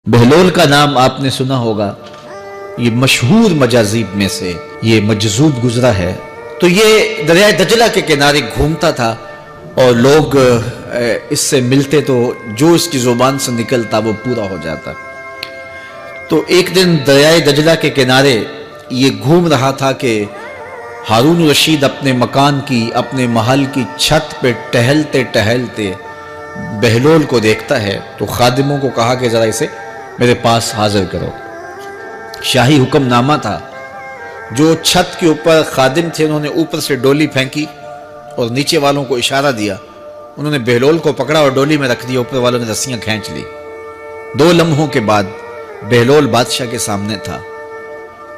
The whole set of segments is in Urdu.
بہلول کا نام آپ نے سنا ہوگا، یہ مشہور مجاذیب میں سے یہ مجذوب گزرا ہے۔ تو یہ دریائے دجلہ کے کنارے گھومتا تھا اور لوگ اس سے ملتے تو جو اس کی زبان سے نکلتا وہ پورا ہو جاتا۔ تو ایک دن دریائے دجلہ کے کنارے یہ گھوم رہا تھا کہ ہارون رشید اپنے مکان کی، اپنے محل کی چھت پہ ٹہلتے ٹہلتے بہلول کو دیکھتا ہے تو خادموں کو کہا کہ ذرا اسے میرے پاس حاضر کرو۔ شاہی حکم نامہ تھا۔ جو چھت کے اوپر خادم تھے انہوں نے اوپر سے ڈولی پھینکی اور نیچے والوں کو اشارہ دیا، انہوں نے بہلول کو پکڑا اور ڈولی میں رکھ دیا، اوپر والوں نے رسیاں کھینچ لی۔ 2 لمحوں کے بعد بہلول بادشاہ کے سامنے تھا۔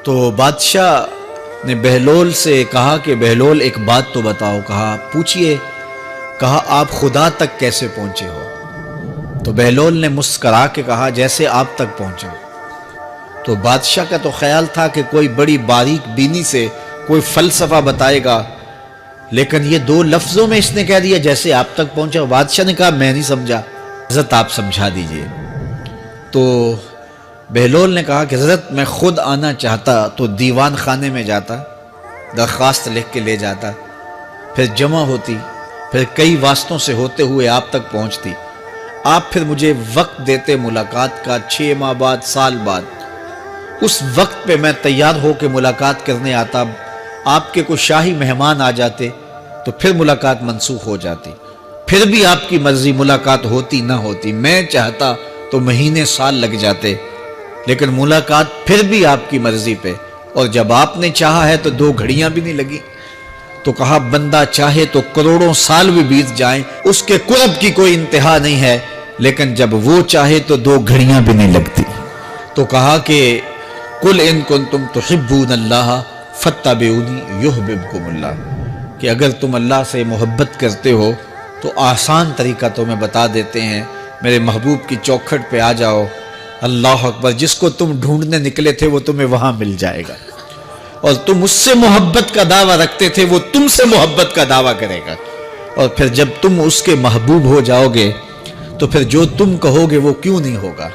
تو بادشاہ نے بہلول سے کہا کہ بہلول ایک بات تو بتاؤ۔ کہا پوچھئے۔ کہا آپ خدا تک کیسے پہنچے ہو؟ تو بہلول نے مسکرا کے کہا جیسے آپ تک پہنچا۔ تو بادشاہ کا تو خیال تھا کہ کوئی بڑی باریک بینی سے کوئی فلسفہ بتائے گا، لیکن یہ 2 لفظوں میں اس نے کہہ دیا جیسے آپ تک پہنچا۔ بادشاہ نے کہا میں نہیں سمجھا، حضرت آپ سمجھا دیجئے۔ تو بہلول نے کہا کہ حضرت میں خود آنا چاہتا تو دیوان خانے میں جاتا، درخواست لکھ کے لے جاتا، پھر جمع ہوتی، پھر کئی واسطوں سے ہوتے ہوئے آپ تک پہنچتی، آپ پھر مجھے وقت دیتے ملاقات کا، 6 ماہ بعد، سال بعد۔ اس وقت پہ میں تیار ہو کے ملاقات کرنے آتا، آپ کے کوئی شاہی مہمان آ جاتے تو پھر ملاقات منسوخ ہو جاتی، پھر بھی آپ کی مرضی ملاقات ہوتی نہ ہوتی۔ میں چاہتا تو مہینے سال لگ جاتے، لیکن ملاقات پھر بھی آپ کی مرضی پہ، اور جب آپ نے چاہا ہے تو 2 گھڑیاں بھی نہیں لگی۔ تو کہا بندہ چاہے تو کروڑوں سال بھی بیت جائیں، اس کے قرب کی کوئی انتہا نہیں ہے، لیکن جب وہ چاہے تو 2 گھڑیاں بھی نہیں لگتی۔ تو کہا کہ قل ان کنتم تحبون اللہ فاتبعونی یحببکم اللہ، کہ اگر تم اللہ سے محبت کرتے ہو تو آسان طریقہ تمہیں بتا دیتے ہیں، میرے محبوب کی چوکھٹ پہ آ جاؤ، اللہ اکبر، جس کو تم ڈھونڈنے نکلے تھے وہ تمہیں وہاں مل جائے گا، اور تم اس سے محبت کا دعویٰ رکھتے تھے وہ تم سے محبت کا دعویٰ کرے گا، اور پھر جب تم اس کے محبوب ہو جاؤ گے تو پھر جو تم کہو گے وہ کیوں نہیں ہوگا۔